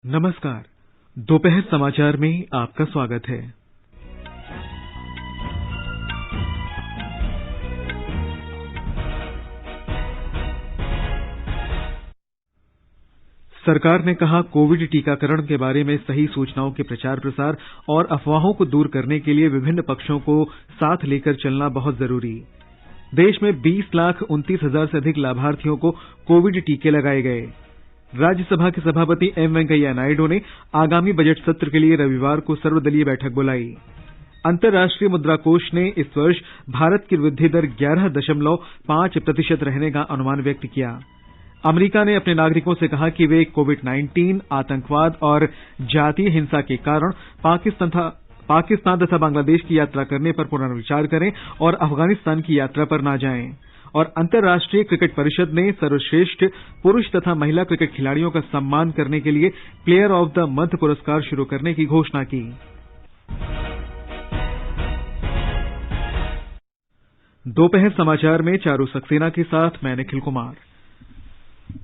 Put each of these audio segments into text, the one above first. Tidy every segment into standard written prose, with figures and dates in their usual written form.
नमस्कार। दोपहर समाचार में आपका स्वागत है। सरकार ने कहा, कोविड टीकाकरण के बारे में सही सूचनाओं के प्रचार प्रसार और अफवाहों को दूर करने के लिए विभिन्न पक्षों को साथ लेकर चलना बहुत जरूरी। देश में 20,29,000 से अधिक लाभार्थियों को कोविड टीके लगाए गए। राज्यसभा के सभापति एम वेंकैया नायडू ने आगामी बजट सत्र के लिए रविवार को सर्वदलीय बैठक बुलाई। अंतर्राष्ट्रीय मुद्रा कोष ने इस वर्ष भारत की वृद्धि दर 11.5% रहने का अनुमान व्यक्त किया। अमेरिका ने अपने नागरिकों से कहा कि वे कोविड-19, आतंकवाद और जातीय हिंसा के कारण पाकिस्तान तथा बांग्लादेश की यात्रा करने पर पुनर्विचार करें और अफगानिस्तान की यात्रा पर न जाएं। और अंतर्राष्ट्रीय क्रिकेट परिषद ने सर्वश्रेष्ठ पुरुष तथा महिला क्रिकेट खिलाड़ियों का सम्मान करने के लिए प्लेयर ऑफ द मंथ पुरस्कार शुरू करने की घोषणा की। दोपहर समाचार में चारू सक्सेना के साथ मैं निखिल कुमार।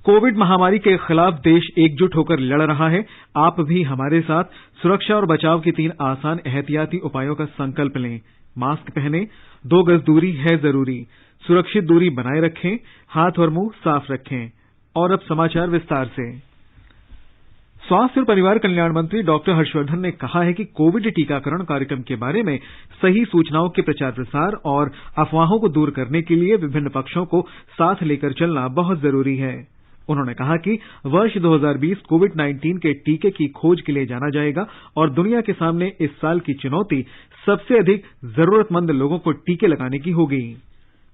कोविड महामारी के खिलाफ देश एकजुट होकर लड़ रहा है। आप भी हमारे साथ सुरक्षा और बचाव के 3 आसान एहतियाती उपायों का संकल्प लें। मास्क पहनें, 2 गज दूरी है जरूरी, सुरक्षित दूरी बनाए रखें, हाथ और मुंह साफ रखें। और अब समाचार विस्तार से। स्वास्थ्य और परिवार कल्याण मंत्री डॉक्टर हर्षवर्धन ने कहा है कि कोविड टीकाकरण कार्यक्रम के बारे में सही सूचनाओं के प्रचार प्रसार और अफवाहों को दूर करने के लिए विभिन्न पक्षों को साथ लेकर चलना बहुत जरूरी है। उन्होंने कहा कि वर्ष 2020 कोविड-19 के टीके की खोज के लिए जाना जाएगा और दुनिया के सामने इस साल की चुनौती सबसे अधिक जरूरतमंद लोगों को टीके लगाने की होगी।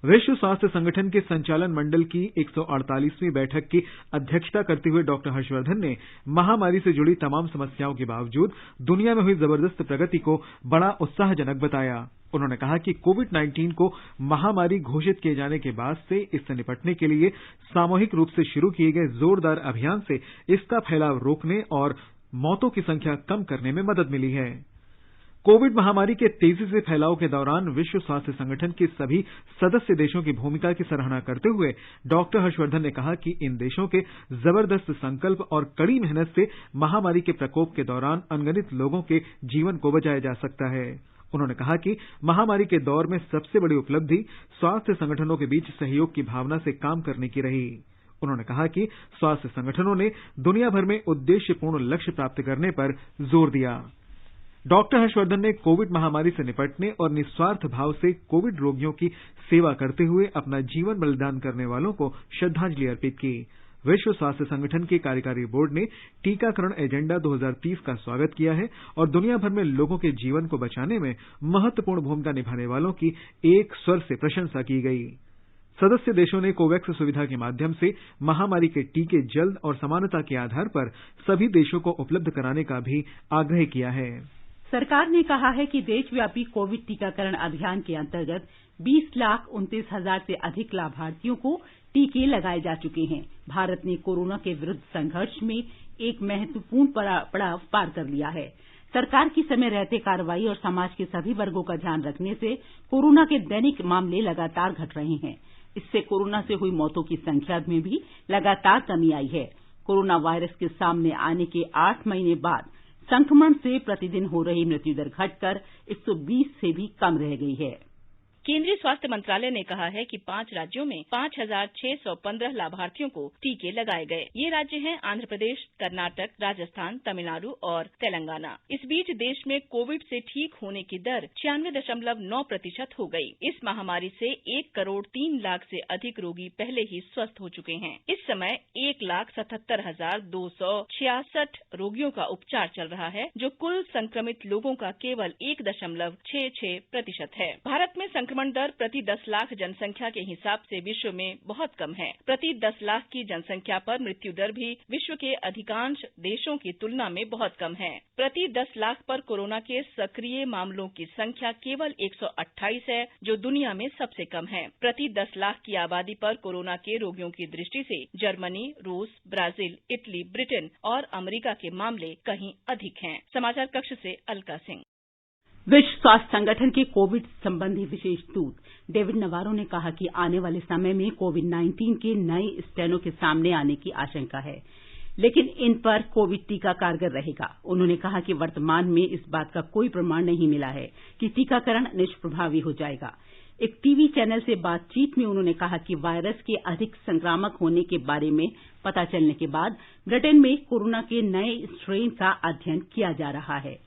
विश्व स्वास्थ्य संगठन के संचालन मंडल की 148वीं बैठक की अध्यक्षता करते हुए डॉक्टर हर्षवर्धन ने महामारी से जुड़ी तमाम समस्याओं के बावजूद दुनिया में हुई जबरदस्त प्रगति को बड़ा उत्साहजनक बताया। उन्होंने कहा कि कोविड-19 को महामारी घोषित किए जाने के बाद से इससे निपटने के लिए सामूहिक रूप से शुरू किए गए जोरदार अभियान से इसका फैलाव रोकने और मौतों की संख्या कम करने में मदद मिली है। कोविड महामारी के तेजी से फैलाव के दौरान विश्व स्वास्थ्य संगठन के सभी सदस्य देशों की भूमिका की सराहना करते हुए डॉक्टर हर्षवर्धन ने कहा कि इन देशों के जबरदस्त संकल्प और कड़ी मेहनत से महामारी के प्रकोप के दौरान अनगिनत लोगों के जीवन को बचाया जा सकता है। उन्होंने कहा कि महामारी के दौर में सबसे बड़ी उपलब्धि स्वास्थ्य संगठनों के बीच सहयोग की भावना से काम करने की रही। उन्होंने कहा कि स्वास्थ्य संगठनों ने दुनिया भर में उद्देश्यपूर्ण लक्ष्य प्राप्त करने पर जोर दिया। डॉक्टर हर्षवर्धन ने कोविड महामारी से निपटने और निस्वार्थ भाव से कोविड रोगियों की सेवा करते हुए अपना जीवन बलिदान करने वालों को श्रद्धांजलि अर्पित की। विश्व स्वास्थ्य संगठन के कार्यकारी बोर्ड ने टीकाकरण एजेंडा 2030 का स्वागत किया है और दुनिया भर में लोगों के जीवन को बचाने में महत्वपूर्ण भूमिका निभाने वालों की एक स्वर से प्रशंसा की गई। सदस्य देशों ने कोवैक्स सुविधा के माध्यम से महामारी के टीके जल्द और समानता के आधार पर सभी देशों को उपलब्ध कराने का भी आग्रह किया है। सरकार ने कहा है कि देशव्यापी कोविड टीकाकरण अभियान के अंतर्गत 20,29,000 से अधिक लाभार्थियों को टीके लगाए जा चुके हैं। भारत ने कोरोना के विरुद्ध संघर्ष में एक महत्वपूर्ण पड़ाव पार कर लिया है। सरकार की समय रहते कार्रवाई और समाज के सभी वर्गों का ध्यान रखने से कोरोना के दैनिक मामले लगातार घट रहे हैं। इससे कोरोना से हुई मौतों की संख्या में भी लगातार कमी आई है। कोरोना वायरस के सामने आने के 8 महीने बाद संक्रमण से प्रतिदिन हो रही मृत्यु दर घटकर 120 से भी कम रह गई है। केंद्रीय स्वास्थ्य मंत्रालय ने कहा है कि 5 राज्यों में 5,615 लाभार्थियों को टीके लगाए गए। ये राज्य हैं आंध्र प्रदेश, कर्नाटक, राजस्थान, तमिलनाडु और तेलंगाना। इस बीच देश में कोविड से ठीक होने की दर 96.9% हो गई। इस महामारी से 1 करोड़ 3 लाख से अधिक रोगी पहले ही स्वस्थ हो चुके हैं। इस समय 1,77,266 रोगियों का उपचार चल रहा है, जो कुल संक्रमित लोगों का केवल 1.66% है। भारत में संक्रमण दर प्रति 10 लाख जनसंख्या के हिसाब से विश्व में बहुत कम है। प्रति 10 लाख की जनसंख्या पर मृत्यु दर भी विश्व के अधिकांश देशों की तुलना में बहुत कम है। प्रति 10 लाख पर कोरोना के सक्रिय मामलों की संख्या केवल 128 है, जो दुनिया में सबसे कम है। प्रति 10 लाख की आबादी पर कोरोना के रोगियों की दृष्टि से जर्मनी, रूस, ब्राजील, इटली, ब्रिटेन और अमेरिका के मामले कहीं अधिक हैं। समाचार कक्ष से अलका सिंह। विश्व स्वास्थ्य संगठन के कोविड संबंधी विशेष दूत डेविड नबारो ने कहा कि आने वाले समय में कोविड-19 के नए स्ट्रेनों के सामने आने की आशंका है। लेकिन इन पर कोविड टीका कारगर रहेगा। उन्होंने कहा कि वर्तमान में इस बात का कोई प्रमाण नहीं मिला है कि टीकाकरण निष्प्रभावी हो जाएगा। एक टीवी चैनल से बातचीत में उन्होंने कहा कि वायरस के अधिक संक्रामक होने के बारे में पता चलने के बाद ब्रिटेन में कोरोना के नए स्ट्रेन का अध्ययन किया जा रहा है।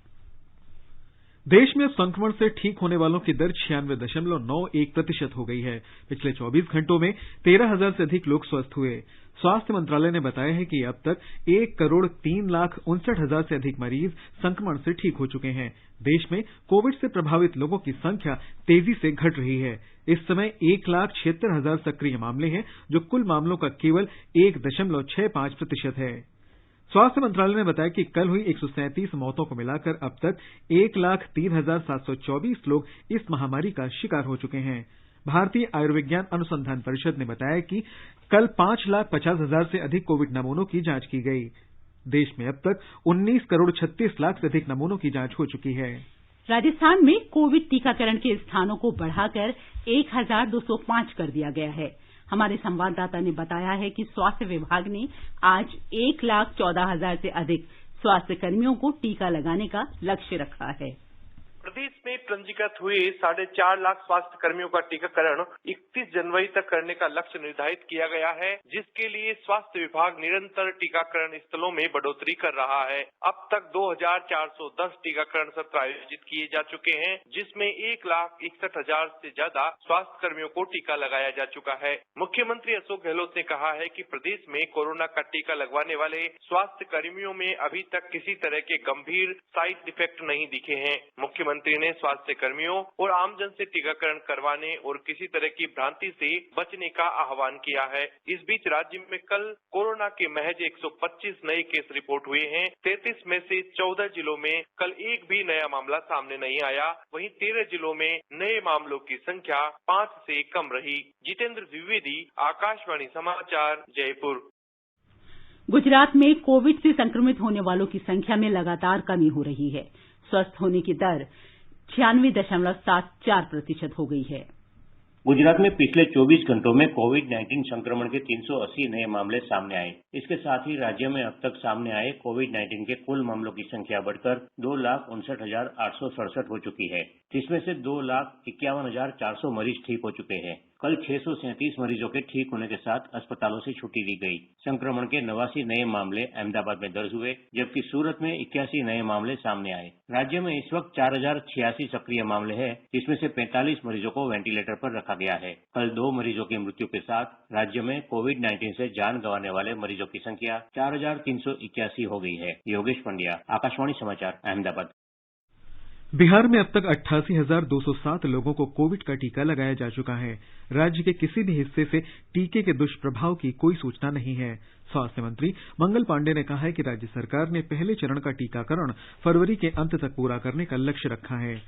देश में संक्रमण से ठीक होने वालों की दर 96.91% हो गई है। पिछले 24 घंटों में 13,000 से अधिक लोग स्वस्थ हुए। स्वास्थ्य मंत्रालय ने बताया है कि अब तक 1,03,59,000 से अधिक मरीज संक्रमण से ठीक हो चुके हैं। देश में कोविड से प्रभावित लोगों की संख्या तेजी से घट रही है। इस समय 1,76,000 सक्रिय मामले हैं, जो कुल मामलों का केवल 1.65% है। स्वास्थ्य मंत्रालय ने बताया कि कल हुई 137 मौतों को मिलाकर अब तक 1,03,724 लोग इस महामारी का शिकार हो चुके हैं। भारतीय आयुर्विज्ञान अनुसंधान परिषद ने बताया कि कल 5,50,000 से अधिक कोविड नमूनों की जांच की गई। देश में अब तक 19,36,00,000 से अधिक नमूनों की जांच हो चुकी है। राजस्थान में कोविड टीकाकरण के स्थानों को बढ़ाकर 1,205 कर दिया गया है। हमारे संवाददाता ने बताया है कि स्वास्थ्य विभाग ने आज 1,14,000 से अधिक स्वास्थ्य कर्मियों को टीका लगाने का लक्ष्य रखा है। प्रदेश में पंजीकृत हुए 4.5 लाख स्वास्थ्य कर्मियों का टीकाकरण 31 जनवरी तक करने का लक्ष्य निर्धारित किया गया है, जिसके लिए स्वास्थ्य विभाग निरंतर टीकाकरण स्थलों में बढ़ोतरी कर रहा है। अब तक 2,410 टीकाकरण सत्र आयोजित किए जा चुके हैं, जिसमें 1,61,000 से ज्यादा स्वास्थ्य कर्मियों को टीका लगाया जा चुका है। मुख्यमंत्री अशोक गहलोत ने कहा है कि प्रदेश में कोरोना का टीका लगवाने वाले स्वास्थ्य कर्मियों में अभी तक किसी तरह के गंभीर साइड इफेक्ट नहीं दिखे हैं। मुख्यमंत्री ने स्वास्थ्य कर्मियों और आमजन से टीकाकरण करवाने और किसी तरह की भ्रांति से बचने का आह्वान किया है। इस बीच राज्य में कल कोरोना के महज 125 नए केस रिपोर्ट हुए हैं। 33 में से 14 जिलों में कल एक भी नया मामला सामने नहीं आया। वहीं 13 जिलों में नए मामलों की संख्या 5 से कम रही। जितेंद्र द्विवेदी, आकाशवाणी समाचार, जयपुर। गुजरात में कोविड से संक्रमित होने वालों की संख्या में लगातार कमी हो रही है। स्वस्थ होने की दर 96.74% हो गई है। गुजरात में पिछले 24 घंटों में कोविड-19 संक्रमण के 380 नए मामले सामने आए। इसके साथ ही राज्य में अब तक सामने आए कोविड-19 के कुल मामलों की संख्या बढ़कर 2,59,867 हो चुकी है, जिसमें से 2,51,400 मरीज ठीक हो चुके हैं। कल 637 मरीजों के ठीक होने के साथ अस्पतालों से छुट्टी दी गई। संक्रमण के 89 नए मामले अहमदाबाद में दर्ज हुए, जबकि सूरत में 81 नए मामले सामने आए। राज्य में इस वक्त 4,086 सक्रिय मामले हैं, जिसमें से 45 मरीजों को वेंटिलेटर पर रखा गया है। कल 2 मरीजों की मृत्यु के साथ राज्य में कोविड-19 से जान गंवाने वाले मरीजों की संख्या 4,381 हो गई है। योगेश पंड्या, आकाशवाणी समाचार, अहमदाबाद। बिहार में अब तक 88,207 लोगों को कोविड का टीका लगाया जा चुका है। राज्य के किसी भी हिस्से से टीके के दुष्प्रभाव की कोई सूचना नहीं है। स्वास्थ्य मंत्री मंगल पांडे ने कहा है कि राज्य सरकार ने पहले चरण का टीकाकरण फरवरी के अंत तक पूरा करने का लक्ष्य रखा है।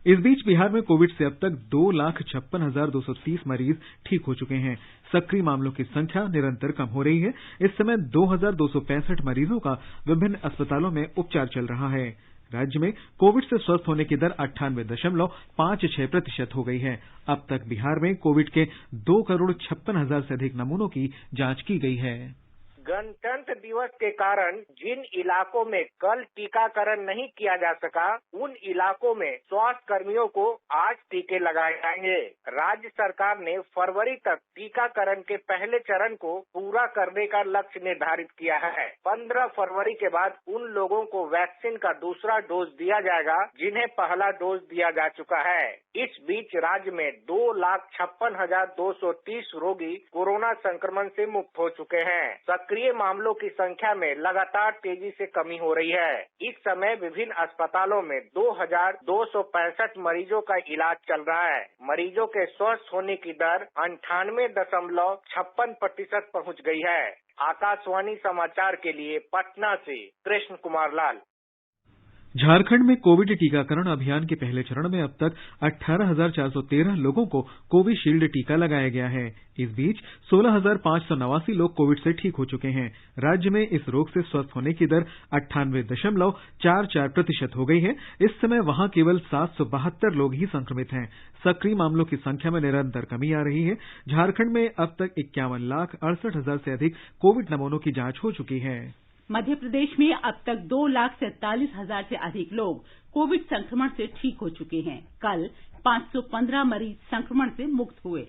इस बीच बिहार में कोविड से अब तक 2,56,230 मरीज ठीक हो चुके हैं। सक्रिय मामलों की संख्या निरंतर कम हो रही है। इस समय 2,265 मरीजों का विभिन्न अस्पतालों में उपचार चल रहा है। राज्य में कोविड से स्वस्थ होने की दर 98.56% हो गई है। अब तक बिहार में कोविड के 2,56,000 से अधिक नमूनों की जांच की गई है। गणतंत्र दिवस के कारण जिन इलाकों में कल टीकाकरण नहीं किया जा सका, उन इलाकों में स्वास्थ्य कर्मियों को आज टीके लगाए जाएंगे। राज्य सरकार ने फरवरी तक टीकाकरण के पहले चरण को पूरा करने का लक्ष्य निर्धारित किया है। 15 फरवरी के बाद उन लोगों को वैक्सीन का दूसरा डोज दिया जाएगा, जिन्हें पहला डोज दिया जा चुका है। इस बीच राज्य में 2,56,230 रोगी कोरोना संक्रमण से मुक्त हो चुके हैं। सक्रिय मामलों की संख्या में लगातार तेजी से कमी हो रही है। इस समय विभिन्न अस्पतालों में 2,265 मरीजों का इलाज चल रहा है। मरीजों के स्वस्थ होने की दर 98.56% पहुंच गई है। आकाशवाणी समाचार के लिए पटना से कृष्ण कुमार लाल। झारखंड में कोविड टीकाकरण अभियान के पहले चरण में अब तक 18,413 लोगों को कोविशील्ड टीका लगाया गया है। इस बीच 16,589 लोग कोविड से ठीक हो चुके हैं। राज्य में इस रोग से स्वस्थ होने की दर 98.44% हो गई है। इस समय वहां केवल 772 लोग ही संक्रमित हैं। सक्रिय मामलों की संख्या में निरंतर कमी आ रही है। झारखंड में अब तक 51,68,000 से अधिक कोविड नमूनों की जांच हो चुकी है। मध्य प्रदेश में अब तक 2,47,000 से अधिक लोग कोविड संक्रमण से ठीक हो चुके हैं। कल 515 मरीज संक्रमण से मुक्त हुए।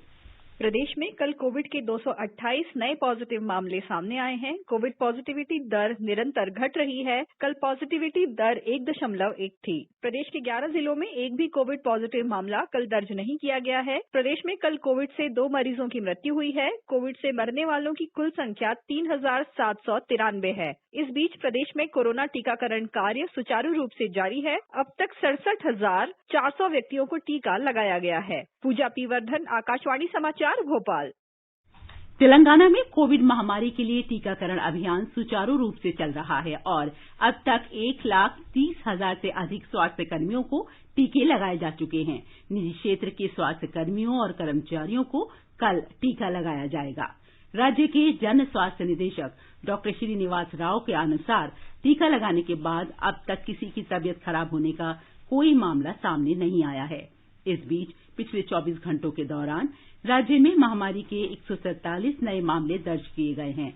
प्रदेश में कल कोविड के 228 नए पॉजिटिव मामले सामने आए हैं। कोविड पॉजिटिविटी दर निरंतर घट रही है। कल पॉजिटिविटी दर 1.1 थी। प्रदेश के 11 जिलों में एक भी कोविड पॉजिटिव मामला कल दर्ज नहीं किया गया है। प्रदेश में कल कोविड से 2 मरीजों की मृत्यु हुई है। कोविड से मरने वालों की कुल संख्या 3,793 है। इस बीच प्रदेश में कोरोना टीकाकरण कार्य सुचारू रूप से जारी है। अब तक 67,400 व्यक्तियों को टीका लगाया गया है। पूजा पी वर्धन, आकाशवाणी समाचार, भोपाल। तेलंगाना में कोविड महामारी के लिए टीकाकरण अभियान सुचारू रूप से चल रहा है और अब तक 1,30,000 से अधिक स्वास्थ्य कर्मियों को टीके लगाए जा चुके हैं। निजी क्षेत्र के स्वास्थ्य कर्मियों और कर्मचारियों को कल टीका लगाया जाएगा। राज्य के जन स्वास्थ्य निदेशक डॉक्टर श्रीनिवास राव के अनुसार टीका लगाने के बाद अब तक किसी की तबीयत खराब होने का कोई मामला सामने नहीं आया है। इस बीच पिछले 24 घंटों के दौरान राज्य में महामारी के 147 नए मामले दर्ज किए गए हैं।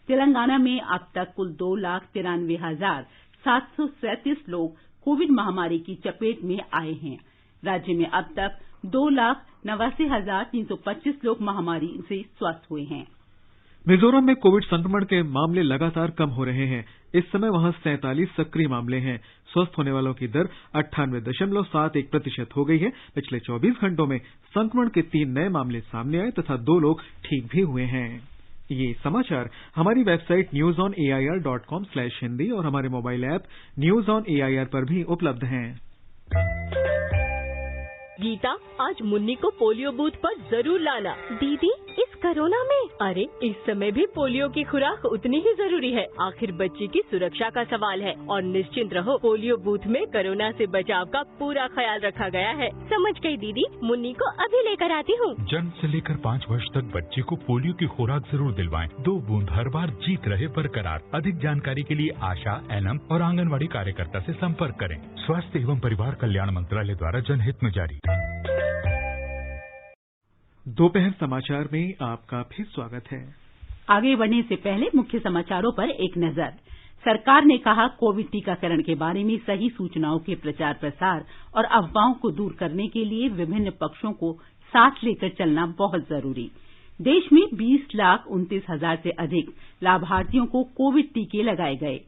तेलंगाना में अब तक कुल 2,93,737 लोग कोविड महामारी की चपेट में आए हैं। राज्य में अब तक 2,89,325 लोग महामारी से स्वस्थ हुए हैं। मिजोरम में कोविड संक्रमण के मामले लगातार कम हो रहे हैं। इस समय वहां 47 सक्रिय मामले हैं। स्वस्थ होने वालों की दर 98.71% हो गई है। पिछले 24 घंटों में संक्रमण के 3 नए मामले सामने आए तथा 2 लोग ठीक भी हुए हैं। ये समाचार हमारी वेबसाइट newsonair.com/हिंदी और हमारे mobile app news on AIR पर भी उपलब्ध हैं। गीता, आज मुन्नी को पोलियो बूथ पर जरूर लाना। दीदी, इस कोरोना में? अरे इस समय भी पोलियो की खुराक उतनी ही जरूरी है। आखिर बच्चे की सुरक्षा का सवाल है। और निश्चिंत रहो, पोलियो बूथ में कोरोना से बचाव का पूरा ख्याल रखा गया है। समझ गई दीदी, मुन्नी को अभी लेकर आती हूँ। जन्म से लेकर 5 वर्ष तक बच्चे को पोलियो की खुराक जरूर दिलवाएं। 2 बूंद हर बार जीत रहे बरकरार। अधिक जानकारी के लिए आशा, एनएम और आंगनवाड़ी कार्यकर्ता से संपर्क करें। स्वास्थ्य एवं परिवार कल्याण मंत्रालय द्वारा जनहित में जारी। दोपहर समाचार में आपका फिर स्वागत है। आगे बढ़ने से पहले मुख्य समाचारों पर एक नजर। सरकार ने कहा, कोविड टीकाकरण के बारे में सही सूचनाओं के प्रचार प्रसार और अफवाहों को दूर करने के लिए विभिन्न पक्षों को साथ लेकर चलना बहुत जरूरी। देश में 20,29,000 से अधिक लाभार्थियों को कोविड टीके लगाए गए।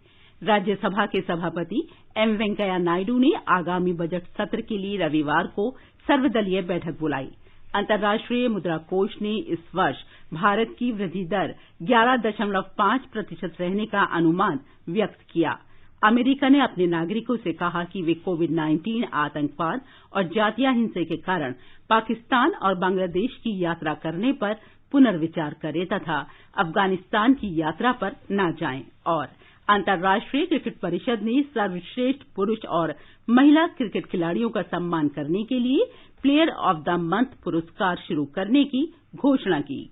राज्यसभा के सभापति एम वेंकैया नायडू ने आगामी बजट सत्र के लिए रविवार को सर्वदलीय बैठक बुलाई। अंतर्राष्ट्रीय मुद्रा कोष ने इस वर्ष भारत की वृद्धि दर 11.5% रहने का अनुमान व्यक्त किया। अमेरिका ने अपने नागरिकों से कहा कि वे कोविड-19, आतंकवाद और जातीय हिंसा के कारण पाकिस्तान और बांग्लादेश की यात्रा करने पर पुनर्विचार करें तथा अफगानिस्तान की यात्रा पर न जाएं। और अंतर्राष्ट्रीय क्रिकेट परिषद ने सर्वश्रेष्ठ पुरुष और महिला क्रिकेट खिलाड़ियों का सम्मान करने के लिए प्लेयर ऑफ द मंथ पुरस्कार शुरू करने की घोषणा की।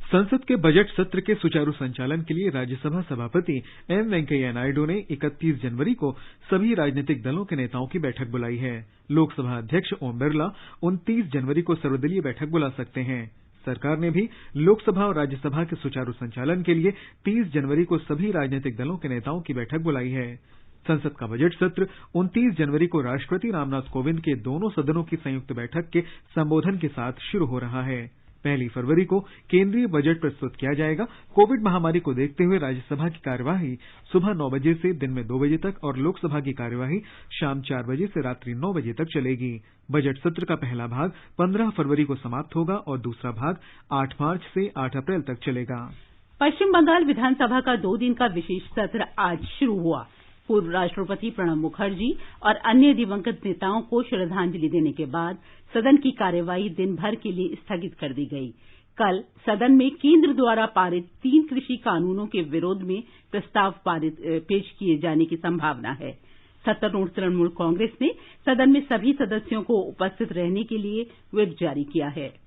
संसद के बजट सत्र के सुचारू संचालन के लिए राज्यसभा सभापति एम वेंकैया नायडू ने 31 जनवरी को सभी राजनीतिक दलों के नेताओं की बैठक बुलाई है। लोकसभा अध्यक्ष ओम बिरला 29 जनवरी को सर्वदलीय बैठक बुला सकते हैं। सरकार ने भी लोकसभा और राज्यसभा के सुचारू संचालन के लिए 30 जनवरी को सभी राजनीतिक दलों के नेताओं की बैठक बुलाई है। संसद का बजट सत्र 29 जनवरी को राष्ट्रपति रामनाथ कोविंद के दोनों सदनों की संयुक्त बैठक के संबोधन के साथ शुरू हो रहा है। 1 फरवरी को केंद्रीय बजट प्रस्तुत किया जाएगा। कोविड महामारी को देखते हुए राज्यसभा की कार्यवाही सुबह 9 बजे से दिन में 2 बजे तक और लोकसभा की कार्यवाही शाम 4 बजे से रात्रि 9 बजे तक चलेगी। बजट सत्र का पहला भाग 15 फरवरी को समाप्त होगा और दूसरा भाग 8 मार्च से 8 अप्रैल तक चलेगा। पश्चिम बंगाल विधानसभा का 2 दिन का विशेष सत्र आज शुरू हुआ। पूर्व राष्ट्रपति प्रणब मुखर्जी और अन्य दिवंगत नेताओं को श्रद्धांजलि देने के बाद सदन की कार्यवाही दिन भर के लिए स्थगित कर दी गई। कल सदन में केंद्र द्वारा पारित 3 कृषि कानूनों के विरोध में प्रस्ताव पेश किए जाने की संभावना है। सत्तारूढ़ तृणमूल कांग्रेस ने सदन में सभी सदस्यों को उपस्थित रहने के लिए व्हिप जारी किया है।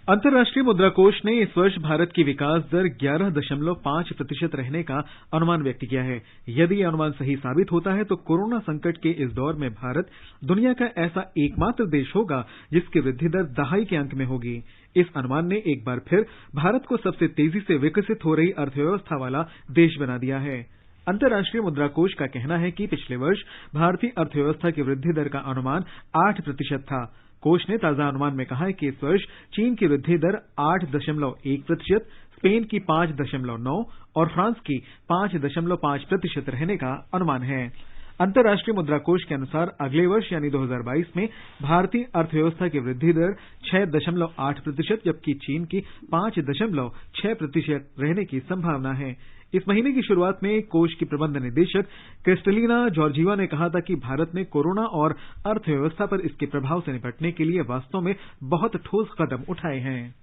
अंतर्राष्ट्रीय मुद्रा कोष ने इस वर्ष भारत की विकास दर 11.5% रहने का अनुमान व्यक्त किया है। यदि यह अनुमान सही साबित होता है तो कोरोना संकट के इस दौर में भारत दुनिया का ऐसा एकमात्र देश होगा जिसकी वृद्धि दर दहाई के अंक में होगी। इस अनुमान ने एक बार फिर भारत को सबसे तेजी से विकसित हो रही अर्थव्यवस्था वाला देश बना दिया है। अंतर्राष्ट्रीय मुद्रा कोष का कहना है कि पिछले वर्ष भारतीय अर्थव्यवस्था की वृद्धि दर का अनुमान 8% था। कोष ने ताजा अनुमान में कहा है कि इस वर्ष चीन की वृद्धि दर 8.1%, स्पेन की 5.9% और फ्रांस की 5.5% रहने का अनुमान है। अंतर्राष्ट्रीय मुद्रा कोष के अनुसार अगले वर्ष यानी 2022 में भारतीय अर्थव्यवस्था की वृद्धि दर 6.8% जबकि चीन की 5.6% रहने की संभावना है। इस महीने की शुरुआत में कोष की प्रबंध निदेशक क्रिस्टलिना जॉर्जीवा ने कहा था कि भारत ने कोरोना और अर्थव्यवस्था पर इसके प्रभाव से निपटने के लिए वास्तव में बहुत ठोस कदम उठाए हैं।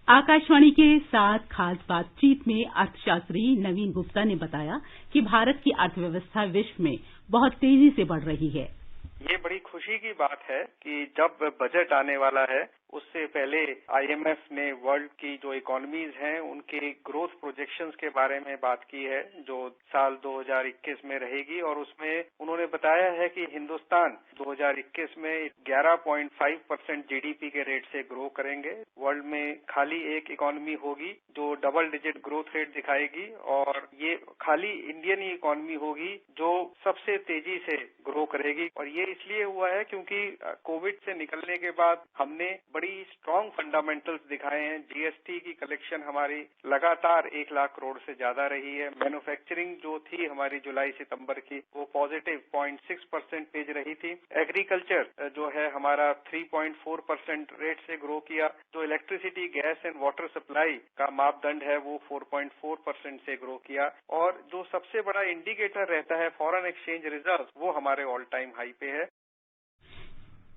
आकाशवाणी के साथ खास बातचीत में अर्थशास्त्री नवीन गुप्ता ने बताया कि भारत की अर्थव्यवस्था विश्व में बहुत तेजी से बढ़ रही है। ये बड़ी खुशी की बात है कि जब बजट आने वाला है उससे पहले आईएमएफ ने वर्ल्ड की जो इकोनॉमीज हैं उनके ग्रोथ प्रोजेक्शंस के बारे में बात की है जो साल 2021 में रहेगी और उसमें उन्होंने बताया है कि हिंदुस्तान 2021 में 11.5% जीडीपी के रेट से ग्रो करेंगे। वर्ल्ड में खाली एक इकोनॉमी होगी जो डबल डिजिट ग्रोथ रेट दिखाएगी और ये खाली इंडियन ही इकोनॉमी होगी जो सबसे तेजी से ग्रो करेगी। और ये इसलिए हुआ है क्योंकि कोविड से निकलने के बाद हमने बड़ी स्ट्रांग फंडामेंटल्स दिखाए हैं। जीएसटी की कलेक्शन हमारी लगातार 1 लाख करोड़ से ज्यादा रही है। मैन्युफैक्चरिंग जो थी हमारी जुलाई सितंबर की वो पॉजिटिव 0.6% पेज रही थी। एग्रीकल्चर जो है हमारा 3.4% रेट से ग्रो किया। जो electricity gas and water supply का मापदंड है वो 4.4% से ग्रो किया। और जो सबसे बड़ा इंडिकेटर रहता है फॉरेन एक्सचेंज रिजर्व वो हमारे ऑल टाइम हाई पे है।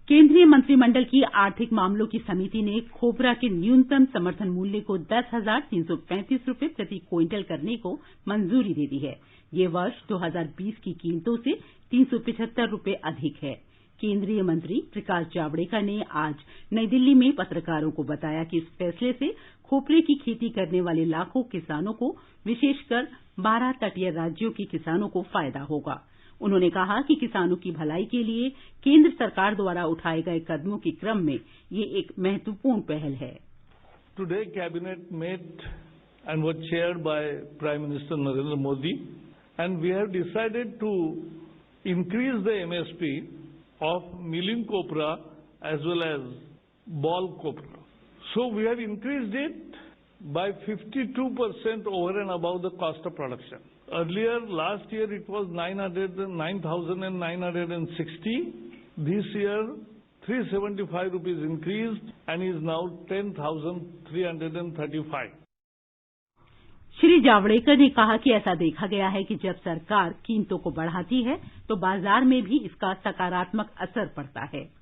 केंद्रीय मंत्रिमंडल की आर्थिक मामलों की समिति ने खोपरा के न्यूनतम समर्थन मूल्य को 10,335 रुपए प्रति क्विंटल करने को मंजूरी दे दी है। ये वर्ष 2020 की कीमतों से 375 रुपए अधिक है। केंद्रीय मंत्री प्रकाश जावड़ेकर ने आज नई दिल्ली में पत्रकारों को बताया कि इस फैसले से खोपरे की खेती करने वाले लाखों किसानों को विशेषकर 12 तटीय राज्यों के किसानों को फायदा होगा। उन्होंने कहा कि किसानों की भलाई के लिए केंद्र सरकार द्वारा उठाए गए कदमों के क्रम में ये एक महत्वपूर्ण पहल है। Today cabinet met and was chaired by prime minister Narendra Modi and we have decided to increase the MSP of milling copra as well as ball copra. So we have increased it by 52% over and above the cost of production. Earlier, last year, it was 9,960. This year, 375 rupees increased and is now 10,335. Shri Javadekar ने कहा कि ऐसा देखा गया है कि जब सरकार कीमतों को बढ़ाती है तो बाजार में भी इसका सकारात्मक असर पड़ता है।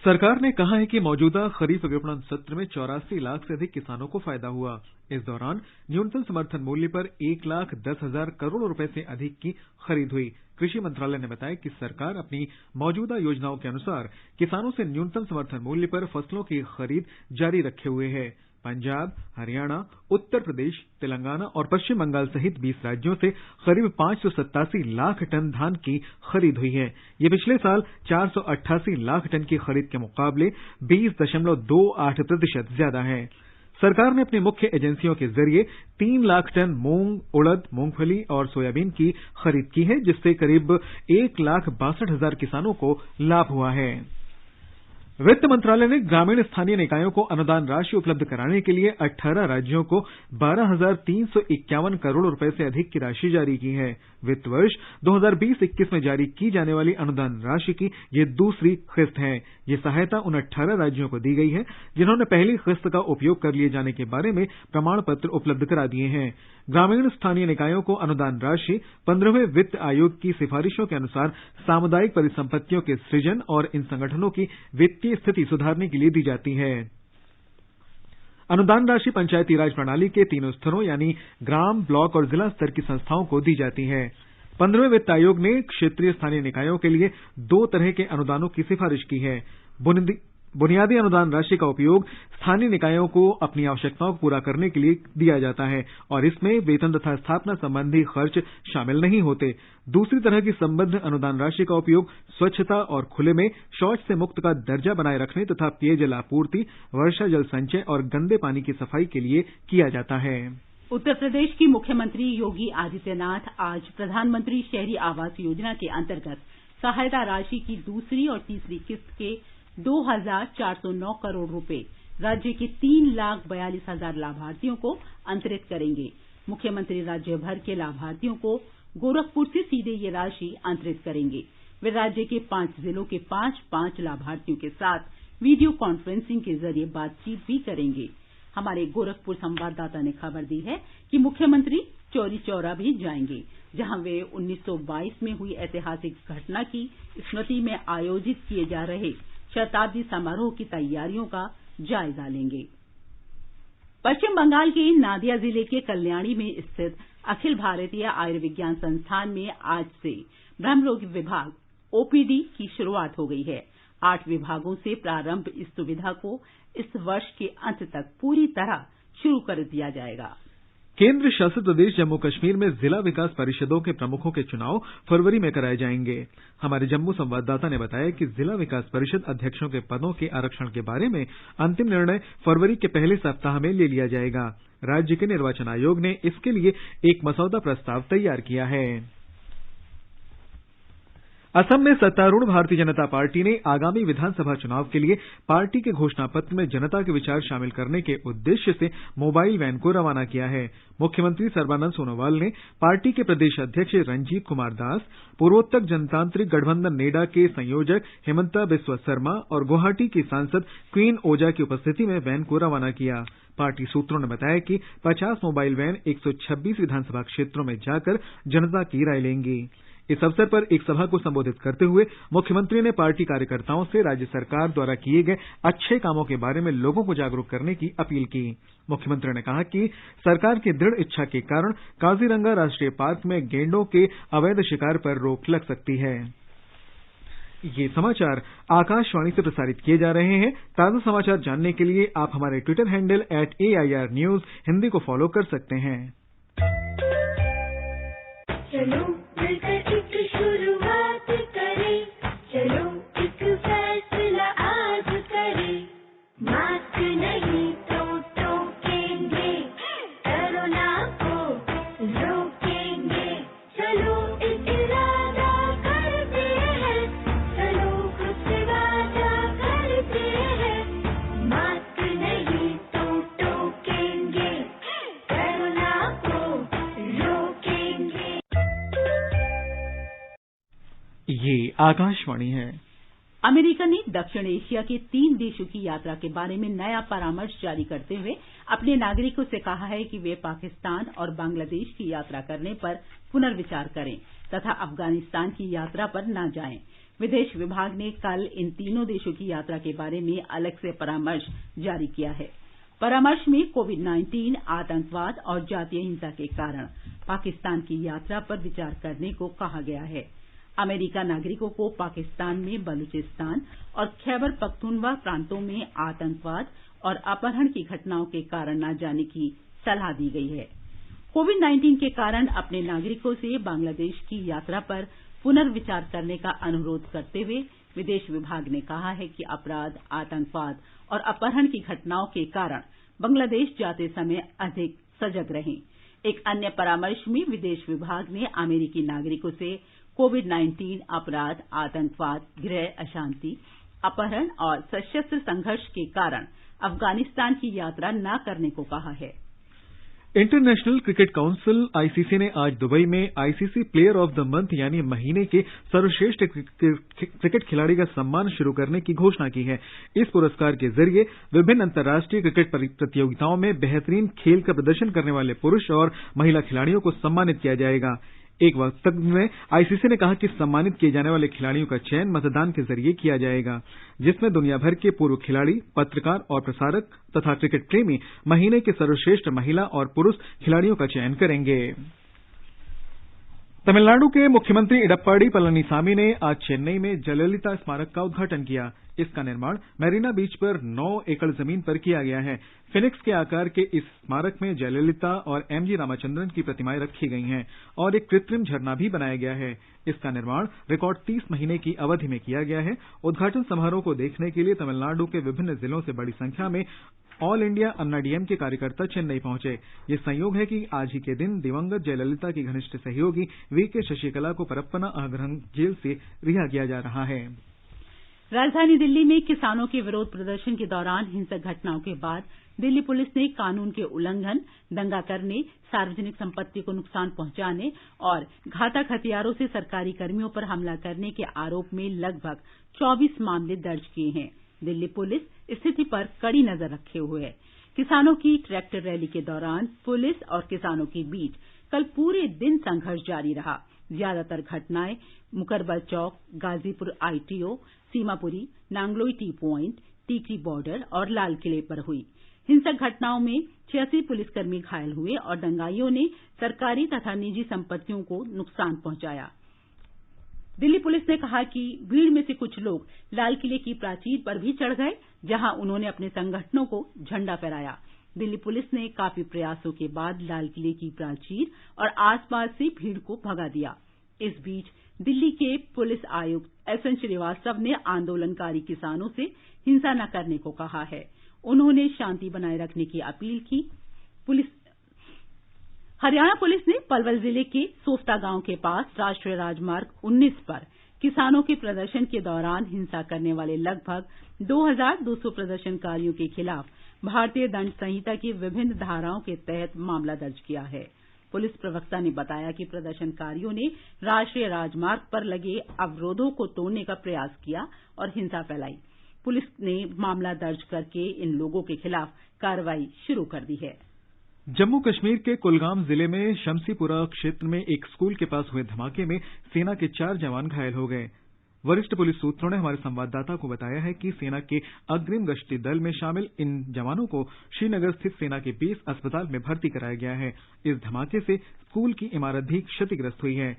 सरकार ने कहा है कि मौजूदा खरीफ विपणन सत्र में 84 लाख से अधिक किसानों को फायदा हुआ। इस दौरान न्यूनतम समर्थन मूल्य पर 1,10,000 करोड़ रुपए से अधिक की खरीद हुई। कृषि मंत्रालय ने बताया कि सरकार अपनी मौजूदा योजनाओं के अनुसार किसानों से न्यूनतम समर्थन मूल्य पर फसलों की खरीद जारी रखे हुए है। पंजाब, हरियाणा, उत्तर प्रदेश, तेलंगाना और पश्चिम बंगाल सहित 20 राज्यों से करीब 587 लाख टन धान की खरीद हुई है। ये पिछले साल 488 लाख टन की खरीद के मुकाबले 20.28% ज्यादा है। सरकार ने अपनी मुख्य एजेंसियों के जरिए 3 लाख टन मूंग, उड़द, मूंगफली और सोयाबीन की खरीद की है, जिससे करीब 1,62,000 किसानों को लाभ हुआ है। वित्त मंत्रालय ने ग्रामीण स्थानीय निकायों को अनुदान राशि उपलब्ध कराने के लिए 18 राज्यों को 12,351 करोड़ रुपए से अधिक की राशि जारी की है। वित्त वर्ष 2020-21 में जारी की जाने वाली अनुदान राशि की ये दूसरी किस्त है। ये सहायता उन 18 राज्यों को दी गई है जिन्होंने पहली किस्त का उपयोग कर लिए जाने के बारे में प्रमाण पत्र उपलब्ध करा दिए हैं। ग्रामीण स्थानीय निकायों को अनुदान राशि 15वें वित्त आयोग की सिफारिशों के अनुसार सामुदायिक परिसंपत्तियों के सृजन और इन संगठनों की वित्तीय की स्थिति सुधारने के लिए दी जाती है। अनुदान राशि पंचायती राज प्रणाली के तीनों स्तरों यानी ग्राम, ब्लॉक और जिला स्तर की संस्थाओं को दी जाती है। 15वें वित्त आयोग ने क्षेत्रीय स्थानीय निकायों के लिए 2 तरह के अनुदानों की सिफारिश की है। बुनियादी अनुदान राशि का उपयोग स्थानीय निकायों को अपनी आवश्यकताओं को पूरा करने के लिए दिया जाता है और इसमें वेतन तथा स्थापना संबंधी खर्च शामिल नहीं होते। दूसरी तरह की संबद्ध अनुदान राशि का उपयोग स्वच्छता और खुले में शौच से मुक्त का दर्जा बनाए रखने तथा पेयजल आपूर्ति, वर्षा जल संचय और गंदे पानी की सफाई के लिए किया जाता है। उत्तर प्रदेश की मुख्यमंत्री योगी आदित्यनाथ आज प्रधानमंत्री शहरी आवास योजना के अंतर्गत सहायता राशि की दूसरी और तीसरी किस्त के 2,409 करोड़ रुपए राज्य के 3,42,000 लाभार्थियों को अंतरित करेंगे। मुख्यमंत्री राज्य भर के लाभार्थियों को गोरखपुर से सीधे ये राशि अंतरित करेंगे। वे राज्य के 5 जिलों के 5-5 लाभार्थियों के साथ वीडियो कॉन्फ्रेंसिंग के जरिए बातचीत भी करेंगे। हमारे गोरखपुर संवाददाता ने खबर दी है कि मुख्यमंत्री चौरी चौरा भी जाएंगे, जहां वे 1922 में हुई ऐतिहासिक घटना की स्मृति में आयोजित किए जा रहे शताब्दी समारोह की तैयारियों का जायजा लेंगे। पश्चिम बंगाल के नादिया जिले के कल्याणी में स्थित अखिल भारतीय आयुर्विज्ञान संस्थान में आज से ब्रह्मरोग विभाग ओपीडी की शुरुआत हो गई है। 8 विभागों से प्रारंभ इस सुविधा को इस वर्ष के अंत तक पूरी तरह शुरू कर दिया जाएगा। केंद्र शासित प्रदेश जम्मू कश्मीर में जिला विकास परिषदों के प्रमुखों के चुनाव फरवरी में कराए जाएंगे। हमारे जम्मू संवाददाता ने बताया कि जिला विकास परिषद अध्यक्षों के पदों के आरक्षण के बारे में अंतिम निर्णय फरवरी के पहले सप्ताह में ले लिया जाएगा। राज्य के निर्वाचन आयोग ने इसके लिए एक मसौदा प्रस्ताव तैयार किया है। असम में सत्तारूढ़ भारतीय जनता पार्टी ने आगामी विधानसभा चुनाव के लिए पार्टी के घोषणा पत्र में जनता के विचार शामिल करने के उद्देश्य से मोबाइल वैन को रवाना किया है। मुख्यमंत्री सर्बानंद सोनोवाल ने पार्टी के प्रदेश अध्यक्ष रंजीत कुमार दास, पूर्वोत्तर जनतांत्रिक गठबंधन नेडा के संयोजक हेमंता बिस्वा शर्मा और गुवाहाटी की सांसद क्वीन ओजा की उपस्थिति में वैन को रवाना किया। पार्टी सूत्रों ने बताया कि 50 मोबाइल वैन 126 विधानसभा क्षेत्रों में जाकर जनता की राय लेंगी। इस अवसर पर एक सभा को संबोधित करते हुए मुख्यमंत्री ने पार्टी कार्यकर्ताओं से राज्य सरकार द्वारा किए गए अच्छे कामों के बारे में लोगों को जागरूक करने की अपील की। मुख्यमंत्री ने कहा कि सरकार की दृढ़ इच्छा के कारण काजीरंगा राष्ट्रीय पार्क में गैंडों के अवैध शिकार पर रोक लग सकती है। ये समाचार आकाशवाणी से प्रसारित किए जा रहे हैं। ताजा समाचार जानने के लिए आप हमारे Twitter handle @AIR News Hindi को फॉलो कर सकते हैं। चलो मिलकर एक शुरुआत करें, चलो एक फैसला आज करें, मास्क नहीं तो टोकेंगे, कोरोना को रोकेंगे, चलो एक इरादा करते हैं, चलो खुद से वादा करते हैं, मास्क नहीं तो टोकेंगे, कोरोना को रोकेंगे। ये आकाशवाणी है। अमेरिका ने दक्षिण एशिया के 3 देशों की यात्रा के बारे में नया परामर्श जारी करते हुए अपने नागरिकों से कहा है कि वे पाकिस्तान और बांग्लादेश की यात्रा करने पर पुनर्विचार करें तथा अफगानिस्तान की यात्रा पर न जाएं। विदेश विभाग ने कल इन तीनों देशों की यात्रा के बारे में अलग से परामर्श जारी किया है। परामर्श में कोविड-19, आतंकवाद और जातीय हिंसा के कारण पाकिस्तान की यात्रा पर विचार करने को कहा गया है। अमेरिका नागरिकों को पाकिस्तान में बलूचिस्तान और खैबर पख्तूनख्वा प्रांतों में आतंकवाद और अपहरण की घटनाओं के कारण न जाने की सलाह दी गई है। कोविड-19 के कारण अपने नागरिकों से बांग्लादेश की यात्रा पर पुनर्विचार करने का अनुरोध करते हुए विदेश विभाग ने कहा है कि अपराध, आतंकवाद और अपहरण की घटनाओं के कारण बांग्लादेश जाते समय अधिक सजग रहें। एक अन्य परामर्श में विदेश विभाग ने अमेरिकी नागरिकों से कोविड-19, अपराध, आतंकवाद, गृह अशांति, अपहरण और सशस्त्र संघर्ष के कारण अफगानिस्तान की यात्रा न करने को कहा है। इंटरनेशनल क्रिकेट काउंसिल आईसीसी ने आज दुबई में ICC player of the month यानी महीने के सर्वश्रेष्ठ क्रिकेट खिलाड़ी का सम्मान शुरू करने की घोषणा की है। इस पुरस्कार के जरिए विभिन्न अंतर्राष्ट्रीय क्रिकेट प्रतियोगिताओं में बेहतरीन खेल का प्रदर्शन करने वाले पुरुष और महिला खिलाड़ियों को सम्मानित किया जाएगा। एक वक्तव्य में आईसीसी ने कहा कि सम्मानित किए जाने वाले खिलाड़ियों का चयन मतदान के जरिए किया जाएगा, जिसमें दुनिया भर के पूर्व खिलाड़ी, पत्रकार और प्रसारक तथा क्रिकेट प्रेमी महीने के सर्वश्रेष्ठ महिला और पुरुष खिलाड़ियों का चयन करेंगे। तमिलनाडु के मुख्यमंत्री इडप्पाडी पलनीसामी ने आज चेन्नई में जयललिता स्मारक का उद्घाटन किया। इसका निर्माण मैरीना बीच पर 9 एकड़ जमीन पर किया गया है। फिनिक्स के आकार के इस स्मारक में जयललिता और एमजी रामचंद्रन की प्रतिमाएं रखी गई हैं और एक कृत्रिम झरना भी बनाया गया है। इसका निर्माण रिकॉर्ड 30 महीने की अवधि में किया गया है। उद्घाटन समारोह को देखने के लिए तमिलनाडु के विभिन्न जिलों से बड़ी संख्या में ऑल इंडिया अन्ना डीएमके के कार्यकर्ता चेन्नई पहुंचे। ये संयोग है कि आज ही के दिन दिवंगत जयललिता की घनिष्ठ सहयोगी वीके शशिकला को परप्पना आग्रह जेल से रिहा किया जा रहा है। राजधानी दिल्ली में किसानों के विरोध प्रदर्शन के दौरान हिंसक घटनाओं के बाद दिल्ली पुलिस ने कानून के उल्लंघन, दंगा करने, सार्वजनिक संपत्ति को नुकसान पहुंचाने और घातक हथियारों से सरकारी कर्मियों पर हमला करने के आरोप में लगभग 24 मामले दर्ज किए हैं। दिल्ली पुलिस स्थिति पर कड़ी नजर रखे हुए है। किसानों की ट्रैक्टर रैली के दौरान पुलिस और किसानों के बीच कल पूरे दिन संघर्ष जारी रहा। ज्यादातर घटनाएं Mukarba Chowk, Ghazipur ITO, Seemapuri, Nangloi T point, Tikri border और लाल किले पर हुई। हिंसक घटनाओं में 86 पुलिसकर्मी घायल हुए और दंगाइयों ने सरकारी तथा निजी संपत्तियों को नुकसान पहुंचाया। दिल्ली पुलिस ने कहा कि भीड़ में से कुछ लोग लाल किले की प्राचीर पर भी चढ़ गए, जहां उन्होंने अपने संगठनों को झंडा फहराया। दिल्ली पुलिस ने काफी प्रयासों के बाद लाल किले की प्राचीर और आसपास से भीड़ को भगा दिया। इस बीच दिल्ली के पुलिस आयुक्त एसएन श्रीवास्तव ने आंदोलनकारी किसानों से हिंसा न करने को कहा है। उन्होंने शांति बनाए रखने की अपील की। हरियाणा पुलिस ने पलवल जिले के सोफ्ता गांव के पास राष्ट्रीय राजमार्ग 19 पर किसानों के प्रदर्शन के दौरान हिंसा करने वाले लगभग 2200 प्रदर्शनकारियों के खिलाफ भारतीय दंड संहिता की विभिन्न धाराओं के तहत मामला दर्ज किया है। पुलिस प्रवक्ता ने बताया कि प्रदर्शनकारियों ने राष्ट्रीय राजमार्ग पर लगे अवरोधों को तोड़ने का प्रयास किया और हिंसा फैलाई। पुलिस ने मामला दर्ज करके इन लोगों के खिलाफ कार्रवाई शुरू कर दी है। जम्मू कश्मीर के कुलगाम जिले में शमसीपुरा क्षेत्र में एक स्कूल के पास हुए धमाके में सेना के 4 जवान घायल हो गए। वरिष्ठ पुलिस सूत्रों ने हमारे संवाददाता को बताया है कि सेना के अग्रिम गश्ती दल में शामिल इन जवानों को श्रीनगर स्थित सेना के बेस अस्पताल में भर्ती कराया गया है। इस धमाके से स्कूल की इमारत भी क्षतिग्रस्त हुई है।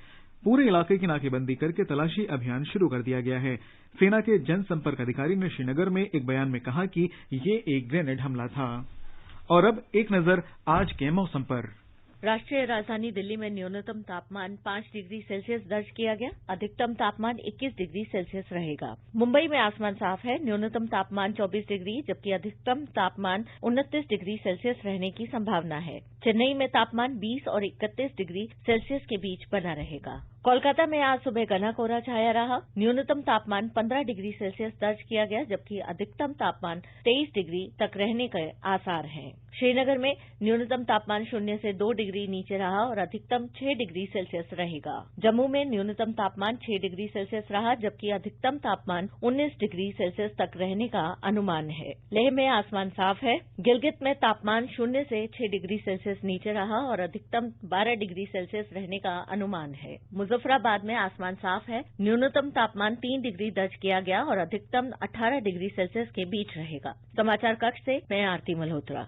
पूरे इलाके की नाकेबंदी करके तलाशी अभियान शुरू कर दिया गया है। सेना के जनसंपर्क अधिकारी ने श्रीनगर में एक बयान में कहा कि ये एक ग्रेनेड हमला था। और अब एक नजर आज के मौसम पर। राष्ट्रीय राजधानी दिल्ली में न्यूनतम तापमान 5 डिग्री सेल्सियस दर्ज किया गया। अधिकतम तापमान 21 डिग्री सेल्सियस रहेगा। मुंबई में आसमान साफ है। न्यूनतम तापमान 24 डिग्री जबकि अधिकतम तापमान 29 डिग्री सेल्सियस रहने की संभावना है। चेन्नई में तापमान 20 और 31 डिग्री सेल्सियस के बीच बना रहेगा। कोलकाता में आज सुबह घना कोहरा छाया रहा। न्यूनतम तापमान 15 डिग्री सेल्सियस दर्ज किया गया जबकि अधिकतम तापमान 23 डिग्री तक रहने के आसार हैं। श्रीनगर में न्यूनतम तापमान 0 से 2 डिग्री नीचे रहा और अधिकतम 6 डिग्री सेल्सियस रहेगा। जम्मू में न्यूनतम तापमान 6 डिग्री सेल्सियस रहा जबकि अधिकतम तापमान 19 डिग्री सेल्सियस तक रहने का अनुमान है। लेह में आसमान साफ है। गिलगित में तापमान 0 से 6 डिग्री सेल्सियस नीचे रहा और अधिकतम 12 डिग्री सेल्सियस रहने का अनुमान है। मुजफ्फराबाद में आसमान साफ है। न्यूनतम तापमान 3 डिग्री दर्ज किया गया और अधिकतम 18 डिग्री सेल्सियस के बीच रहेगा। समाचार कक्ष से मैं आरती मल्होत्रा।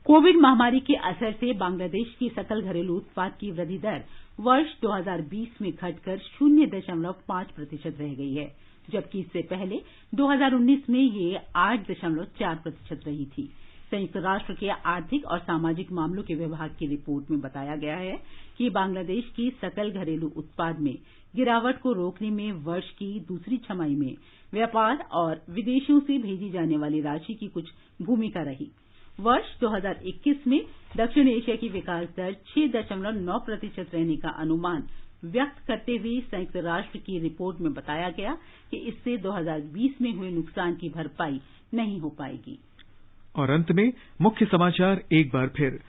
कोविड महामारी के असर से बांग्लादेश की सकल घरेलू उत्पाद की वृद्धि दर वर्ष 2020 में घटकर 0.5% रह गई है, जबकि इससे पहले 2019 में ये 8.4% रही थी। संयुक्त राष्ट्र के आर्थिक और सामाजिक मामलों के विभाग की रिपोर्ट में बताया गया है कि बांग्लादेश की सकल घरेलू उत्पाद में गिरावट को रोकने में वर्ष की दूसरी छमाही में व्यापार और विदेशों से भेजी जाने वाली राशि की कुछ भूमिका रही। वर्ष 2021 में दक्षिण एशिया की विकास दर 6.9% रहने का अनुमान व्यक्त करते हुए संयुक्त राष्ट्र की रिपोर्ट में बताया गया कि इससे 2020 में हुए नुकसान की भरपाई नहीं हो पाएगी। और अंत में मुख्य समाचार एक बार फिर।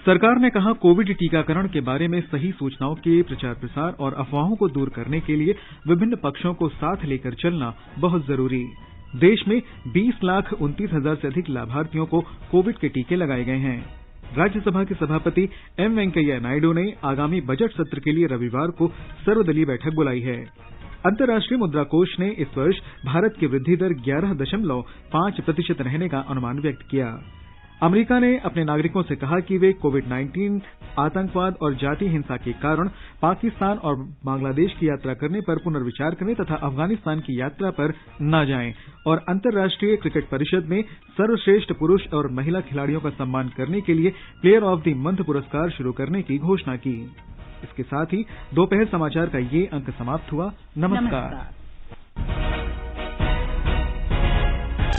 सरकार ने कहा, कोविड टीकाकरण के बारे में सही सूचनाओं के प्रचार प्रसार और अफवाहों को दूर करने के लिए विभिन्न पक्षों को साथ लेकर चलना बहुत जरूरी। देश में 20,29,000 से अधिक लाभार्थियों को कोविड के टीके लगाए गए हैं। राज्यसभा के सभापति एम वेंकैया नायडू ने आगामी बजट सत्र के लिए रविवार को सर्वदलीय बैठक बुलाई है। अंतर्राष्ट्रीय मुद्रा कोष ने इस वर्ष भारत की वृद्धि दर 11.5% रहने का अनुमान व्यक्त किया। अमेरिका ने अपने नागरिकों से कहा कि वे कोविड-19, आतंकवाद और जातीय हिंसा के कारण पाकिस्तान और बांग्लादेश की यात्रा करने पर पुनर्विचार करें तथा अफगानिस्तान की यात्रा पर न जाएं और अंतर्राष्ट्रीय क्रिकेट परिषद में सर्वश्रेष्ठ पुरुष और महिला खिलाड़ियों का सम्मान करने के लिए प्लेयर ऑफ द मंथ पुरस्कार शुरू करने की घोषणा की। इसके साथ ही दोपहर समाचार का ये अंक समाप्त हुआ। नमस्कार।